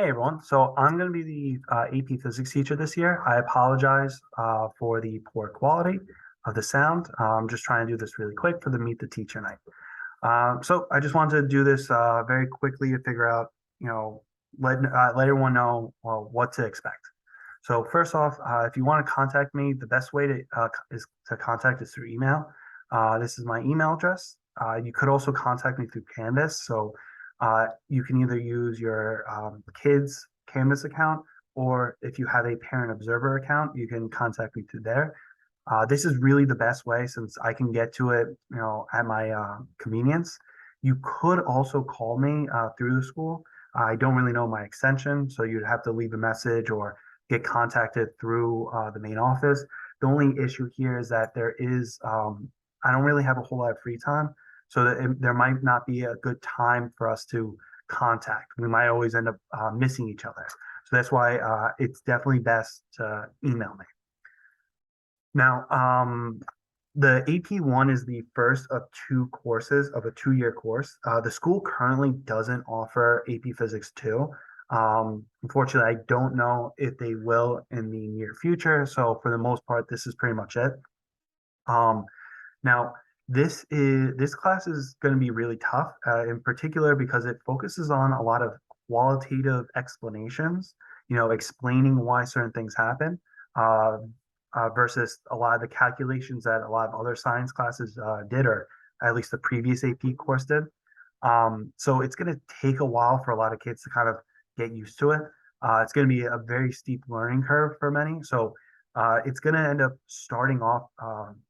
Hey everyone, so I'm going to be the AP Physics teacher this year. I apologize for the poor quality of the sound. I'm just trying to do this really quick for the Meet the Teacher night. So I just wanted to do this very quickly to figure out, let everyone know what to expect. So first off, if you want to contact me, the best way is to contact is through email. This is my email address. You could also contact me through Canvas. So you can either use your kids' Canvas account, or if you have a parent observer account, you can contact me through there. This is really the best way since I can get to it, at my convenience. You could also call me through the school. I don't really know my extension, so you'd have to leave a message or get contacted through the main office. The only issue here is that I don't really have a whole lot of free time, so that there might not be a good time for us to contact. We might always end up missing each other. So that's why it's definitely best to email me. Now, the AP1 is the first of two courses of a 2-year course. The school currently doesn't offer AP Physics 2. Unfortunately, I don't know if they will in the near future. So for the most part, this is pretty much it. Now, this class is going to be really tough, in particular because it focuses on a lot of qualitative explanations, explaining why certain things happen. Versus a lot of the calculations that a lot of other science classes did, or at least the previous AP course did. So it's going to take a while for a lot of kids to kind of get used to it. It's going to be a very steep learning curve for many. So it's going to end up starting off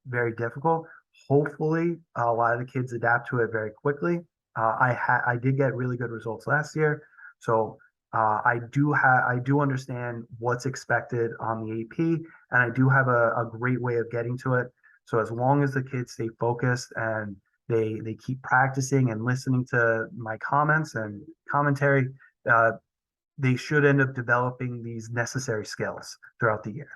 very difficult. Hopefully, a lot of the kids adapt to it very quickly. I did get really good results last year, so I do understand what's expected on the AP, and I do have a great way of getting to it. So as long as the kids stay focused and they keep practicing and listening to my comments and commentary, they should end up developing these necessary skills throughout the year.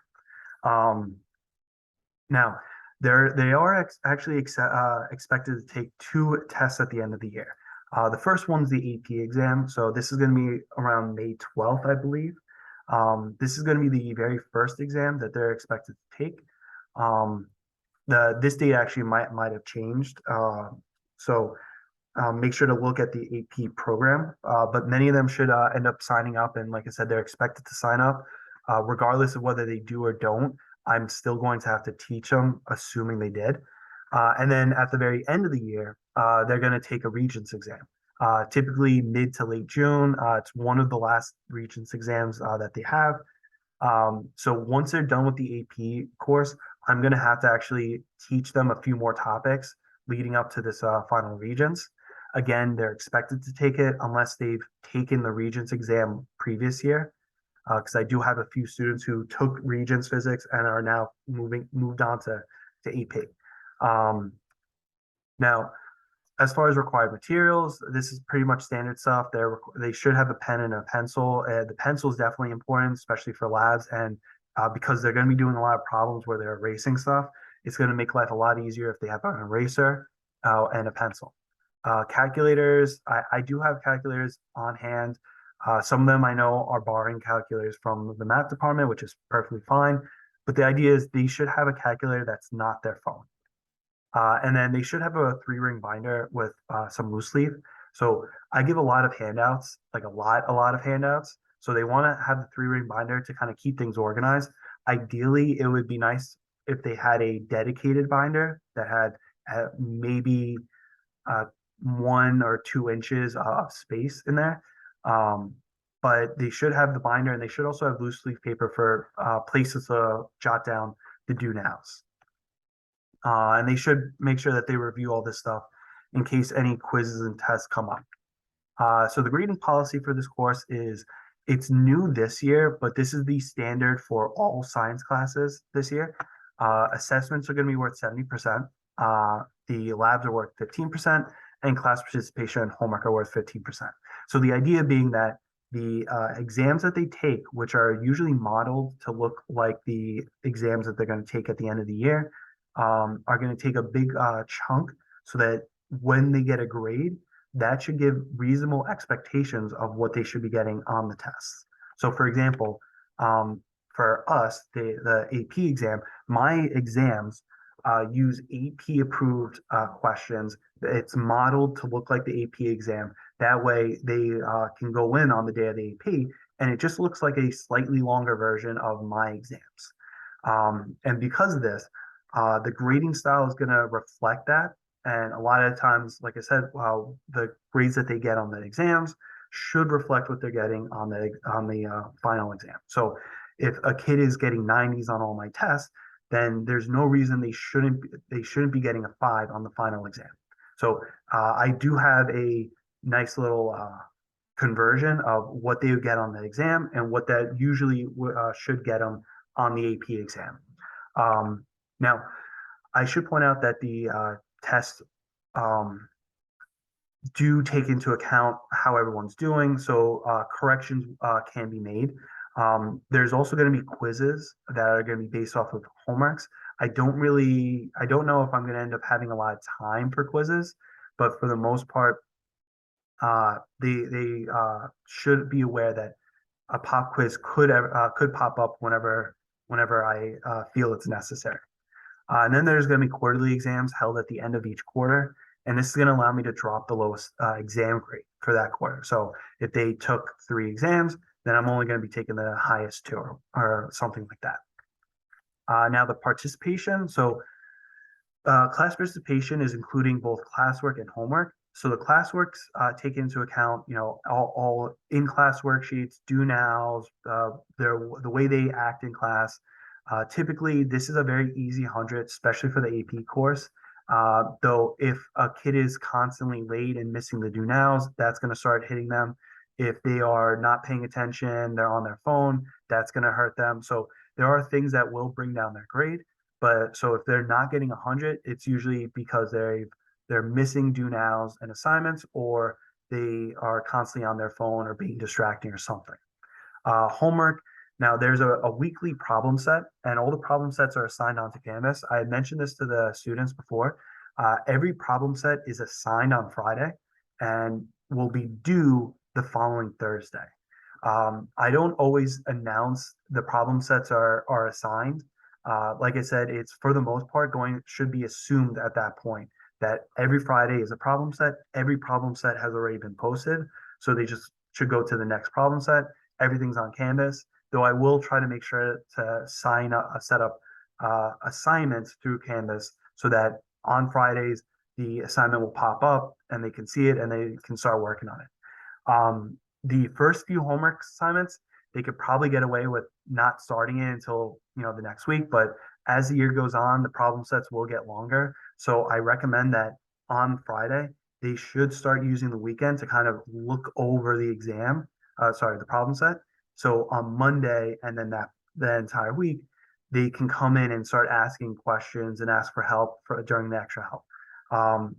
Now, they are actually expected to take 2 tests at the end of the year. The first one's the AP exam. So this is going to be around May 12th, I believe. This is going to be the very first exam that they're expected to take. This date actually might have changed. So make sure to look at the AP program. But many of them should end up signing up. And like I said, they're expected to sign up. Regardless of whether they do or don't, I'm still going to have to teach them, assuming they did. And then at the very end of the year, they're going to take a Regents exam, typically mid to late June. It's one of the last Regents exams that they have. So once they're done with the AP course, I'm going to have to actually teach them a few more topics leading up to this final Regents. Again, they're expected to take it unless they've taken the Regents exam previous year, because I do have a few students who took Regents physics and are now moved on to AP. Now, as far as required materials, this is pretty much standard stuff. They should have a pen and a pencil. The pencil is definitely important, especially for labs, and because they're going to be doing a lot of problems where they're erasing stuff. It's going to make life a lot easier if they have an eraser and a pencil. Calculators, I do have calculators on hand. Some of them I know are borrowing calculators from the math department, which is perfectly fine. But the idea is they should have a calculator that's not their phone. And then they should have a 3-ring binder with some loose leaf. So I give a lot of handouts, like a lot of handouts. So they want to have the 3-ring binder to kind of keep things organized. Ideally, it would be nice if they had a dedicated binder that had maybe 1 or 2 inches of space in there. But they should have the binder, and they should also have loose leaf paper for places to jot down the do-nows. And they should make sure that they review all this stuff in case any quizzes and tests come up. So the grading policy for this course it's new this year, but this is the standard for all science classes this year. Assessments are going to be worth 70%. The labs are worth 15%, and class participation and homework are worth 15%. So the idea being that the exams that they take, which are usually modeled to look like the exams that they're going to take at the end of the year, are going to take a big chunk so that when they get a grade, that should give reasonable expectations of what they should be getting on the tests. So, for example, um, for us, the AP exam, my exams use AP approved questions. It's modeled to look like the AP exam. That way, they can go in on the day of the AP, and it just looks like a slightly longer version of my exams. And because of this, the grading style is going to reflect that. And a lot of times, like I said, the grades that they get on the exams should reflect what they're getting on the final exam. So if a kid is getting 90s on all my tests, then there's no reason they shouldn't be getting a 5 on the final exam. So I do have a nice little conversion of what they would get on the exam and what that usually should get them on the AP exam. Now, I should point out that the tests um, do take into account how everyone's doing, so corrections can be made. There's also going to be quizzes that are going to be based off of homeworks. I don't know if I'm going to end up having a lot of time for quizzes, but for the most part, they should be aware that a pop quiz could pop up whenever I feel it's necessary. And then there's going to be quarterly exams held at the end of each quarter. And this is going to allow me to drop the lowest exam grade for that quarter. So if they took 3 exams, then I'm only going to be taking the highest 2 or something like that. Now the participation. So class participation is including both classwork and homework. So the classworks take into account, all in-class worksheets, do nows, the way they act in class. Typically, this is a very easy 100, especially for the AP course. Though if a kid is constantly late and missing the do nows, that's going to start hitting them. If they are not paying attention, they're on their phone, that's going to hurt them. So there are things that will bring down their grade. But so if they're not getting 100, it's usually because they're missing do nows and assignments, or they are constantly on their phone or being distracting or something. Homework. Now there's a weekly problem set, and all the problem sets are assigned onto Canvas. I had mentioned this to the students before. Every problem set is assigned on Friday and will be due the following Thursday. I don't always announce the problem sets are assigned. Like I said, it's for the most part should be assumed at that point that every Friday is a problem set. Every problem set has already been posted, so they just should go to the next problem set. Everything's on Canvas, though I will try to make sure to set up assignments through Canvas so that on Fridays the assignment will pop up and they can see it and they can start working on it. The first few homework assignments, they could probably get away with not starting it until the next week, but as the year goes on, the problem sets will get longer. So I recommend that on Friday, they should start using the weekend to kind of look over the problem set. So on Monday and then the entire week, they can come in and start asking questions and ask for help during the extra help.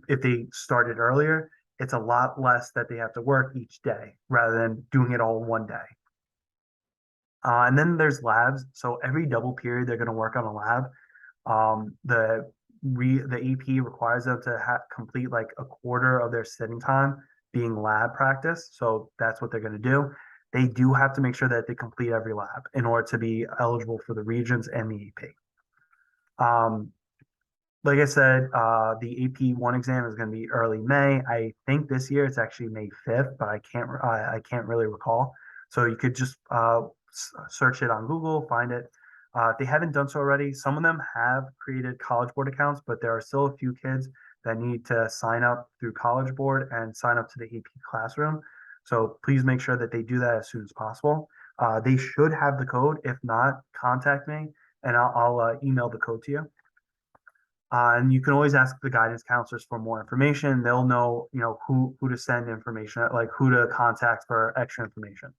If they started earlier, it's a lot less that they have to work each day rather than doing it all in one day. And then there's labs. So every double period, they're going to work on a lab. The AP requires them to complete like a quarter of their sitting time being lab practice. So that's what they're going to do. They do have to make sure that they complete every lab in order to be eligible for the Regents and the AP. Like I said, the AP1 exam is going to be early May. I think this year it's actually May 5th, but I can't really recall. So you could just search it on Google, find it. If they haven't done so already, some of them have created College Board accounts, but there are still a few kids that need to sign up through College Board and sign up to the AP classroom. So please make sure that they do that as soon as possible. They should have the code. If not, contact me and I'll email the code to you. And you can always ask the guidance counselors for more information. They'll know, who to send information, like who to contact for extra information.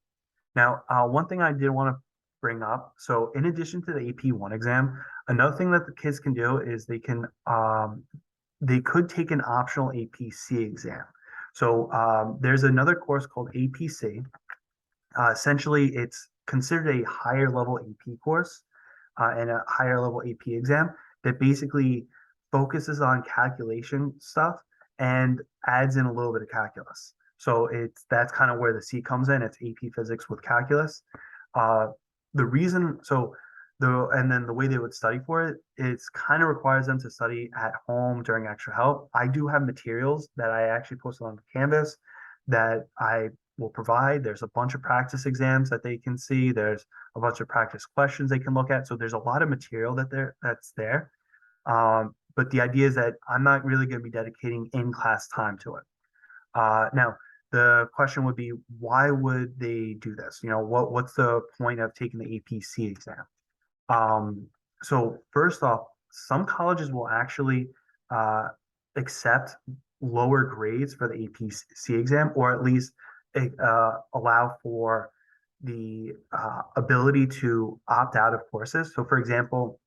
Now, one thing I did want to bring up. So in addition to the AP1 exam, another thing that the kids can do is they could take an optional APC exam. So there's another course called APC. Essentially, it's considered a higher level AP course and a higher level AP exam that basically focuses on calculation stuff and adds in a little bit of calculus. So that's kind of where the C comes in. It's AP Physics with calculus. Uh, the reason, so and then the way they would study for it, it's kind of requires them to study at home during extra help. I do have materials that I actually posted on Canvas that I will provide. There's a bunch of practice exams that they can see. There's a bunch of practice questions they can look at. So there's a lot of material that's there. But the idea is that I'm not really going to be dedicating in-class time to it. Now, the question would be, why would they do this? What's the point of taking the APC exam? Um, so first off, some colleges will actually uh, accept lower grades for the APC exam, or at least allow for the ability to opt out of courses. So, for example,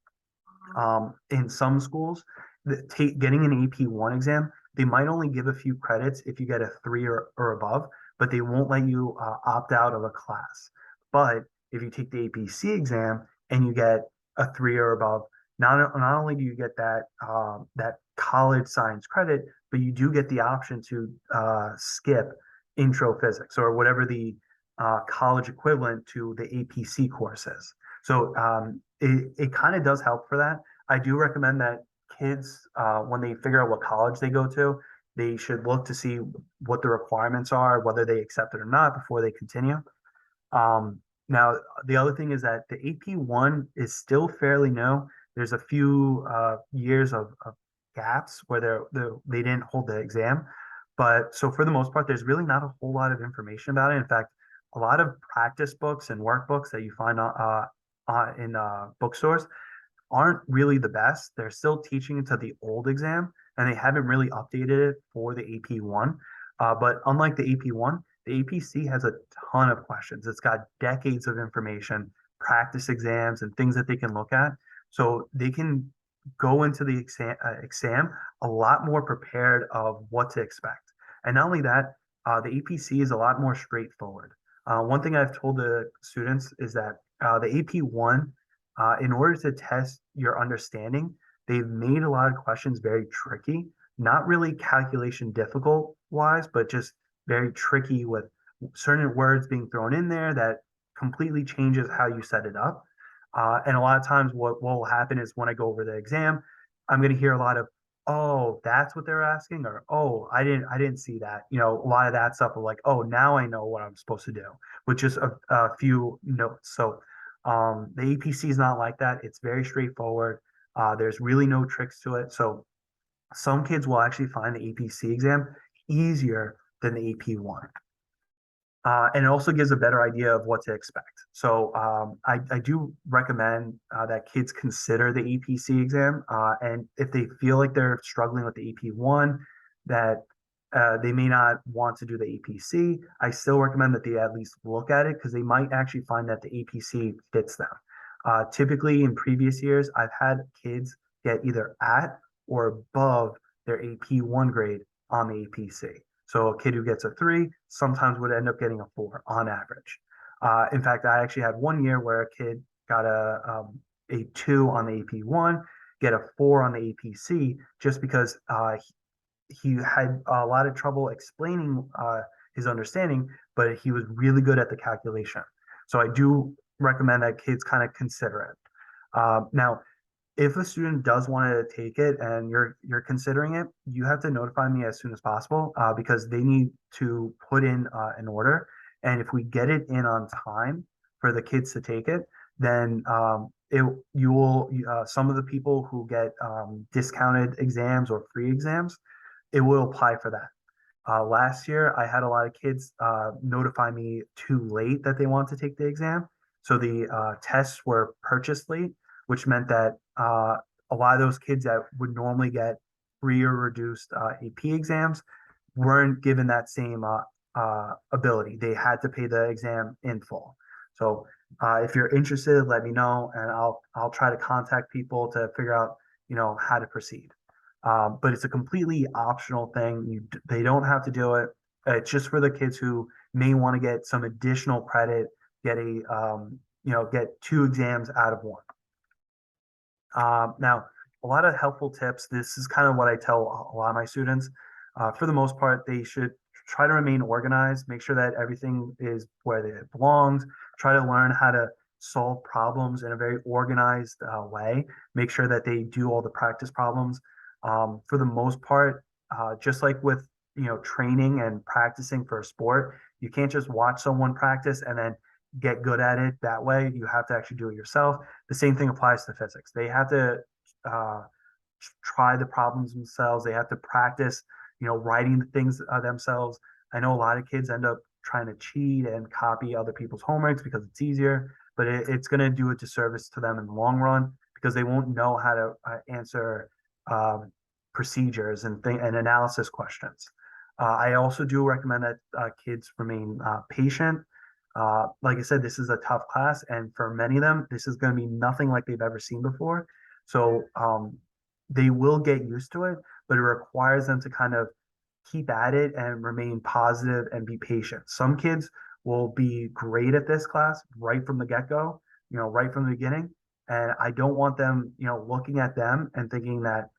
in some schools, getting an AP1 exam, they might only give a few credits if you get a 3 or above, but they won't let you opt out of a class. But if you take the APC exam and you get a 3 or above, not only do you get that college science credit, but you do get the option to skip intro physics or whatever the college equivalent to the APC course is. So it kind of does help for that. I do recommend that kids, when they figure out what college they go to, they should look to see what the requirements are, whether they accept it or not before they continue. Now, the other thing is that the AP1 is still fairly new. There's a few years of gaps where they didn't hold the exam. But so for the most part, there's really not a whole lot of information about it. In fact, a lot of practice books and workbooks that you find in bookstores aren't really the best. They're still teaching it to the old exam, and they haven't really updated it for the AP1. But unlike the AP1, the APC has a ton of questions. It's got decades of information, practice exams, and things that they can look at. So they can go into the exam a lot more prepared of what to expect. And not only that, the APC is a lot more straightforward. One thing I've told the students is that the AP1, in order to test your understanding, they've made a lot of questions very tricky, not really calculation difficult wise, but just very tricky with certain words being thrown in there that completely changes how you set it up. And a lot of times what will happen is when I go over the exam, I'm going to hear a lot of, oh, that's what they're asking, or oh, I didn't see that. A lot of that stuff of like, oh, now I know what I'm supposed to do, with just a few notes. So the APC is not like that. It's very straightforward. There's really no tricks to it. So some kids will actually find the APC exam easier than the AP1. And it also gives a better idea of what to expect. So I do recommend that kids consider the APC exam. And if they feel like they're struggling with the AP1, that they may not want to do the APC, I still recommend that they at least look at it because they might actually find that the APC fits them. Typically, in previous years, I've had kids get either at or above their AP1 grade on the APC. So a kid who gets a 3 sometimes would end up getting a 4 on average. In fact, I actually had one year where a kid got a 2 on the AP1, get a 4 on the APC, just because he had a lot of trouble explaining his understanding, but he was really good at the calculation. So I do recommend that kids kind of consider it. Now, if a student does want to take it and you're considering it, you have to notify me as soon as possible because they need to put in an order. And if we get it in on time for the kids to take it, then you will some of the people who get discounted exams or free exams, it will apply for that. Last year, I had a lot of kids notify me too late that they want to take the exam. So the tests were purchased late, which meant that a lot of those kids that would normally get free or reduced AP exams weren't given that same ability. They had to pay the exam in full. So if you're interested, let me know, and I'll try to contact people to figure out how to proceed. But it's a completely optional thing. They don't have to do it. It's just for the kids who may want to get some additional credit, get 2 exams out of 1. Now, a lot of helpful tips. This is kind of what I tell a lot of my students. For the most part, they should try to remain organized, make sure that everything is where it belongs, try to learn how to solve problems in a very organized way, make sure that they do all the practice problems. For the most part, just like with training and practicing for a sport, you can't just watch someone practice and then get good at it that way. You have to actually do it yourself. The same thing applies to physics. They have to uh, try the problems themselves. They have to practice, writing the things themselves. I know a lot of kids end up trying to cheat and copy other people's homeworks because it's easier, but it's going to do a disservice to them in the long run because they won't know how to answer um, procedures and analysis questions. I also do recommend that kids remain patient. Like I said, this is a tough class, and for many of them, this is going to be nothing like they've ever seen before. So they will get used to it, but it requires them to kind of keep at it and remain positive and be patient. Some kids will be great at this class right from the get-go, right from the beginning. And I don't want them, looking at them and thinking that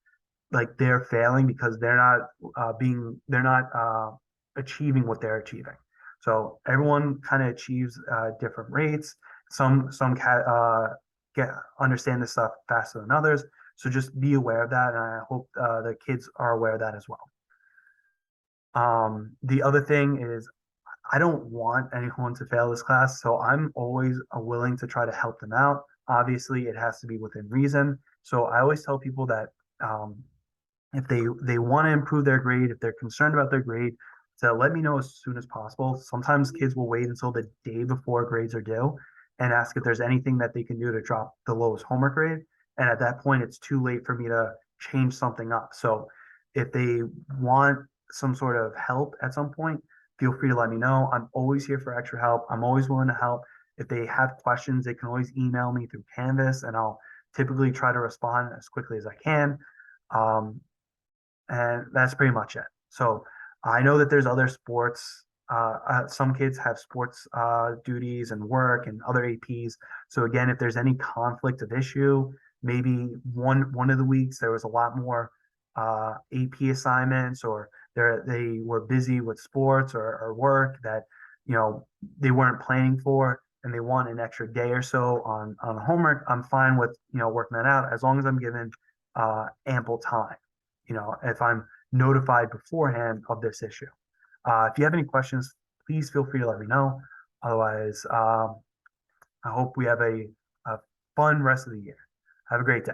like they're failing because they're not achieving what they're achieving. So everyone kind of achieves different rates. Some get understand this stuff faster than others. So just be aware of that, and I hope the kids are aware of that as well. The other thing is I don't want anyone to fail this class, so I'm always willing to try to help them out. Obviously, it has to be within reason. So I always tell people that um, if they want to improve their grade, if they're concerned about their grade, to let me know as soon as possible. Sometimes kids will wait until the day before grades are due and ask if there's anything that they can do to drop the lowest homework grade. And at that point, it's too late for me to change something up. So if they want some sort of help at some point, feel free to let me know. I'm always here for extra help. I'm always willing to help. If they have questions, they can always email me through Canvas, and I'll typically try to respond as quickly as I can. Um, and that's pretty much it. So I know that there's other sports. Some kids have sports duties and work and other APs. So again, if there's any conflict of issue, maybe one of the weeks there was a lot more AP assignments, or they were busy with sports or work that they weren't planning for, and they want an extra day or so on homework. I'm fine with working that out as long as I'm given ample time. If I'm notified beforehand of this issue. If you have any questions, please feel free to let me know. Otherwise, I hope we have a fun rest of the year. Have a great day.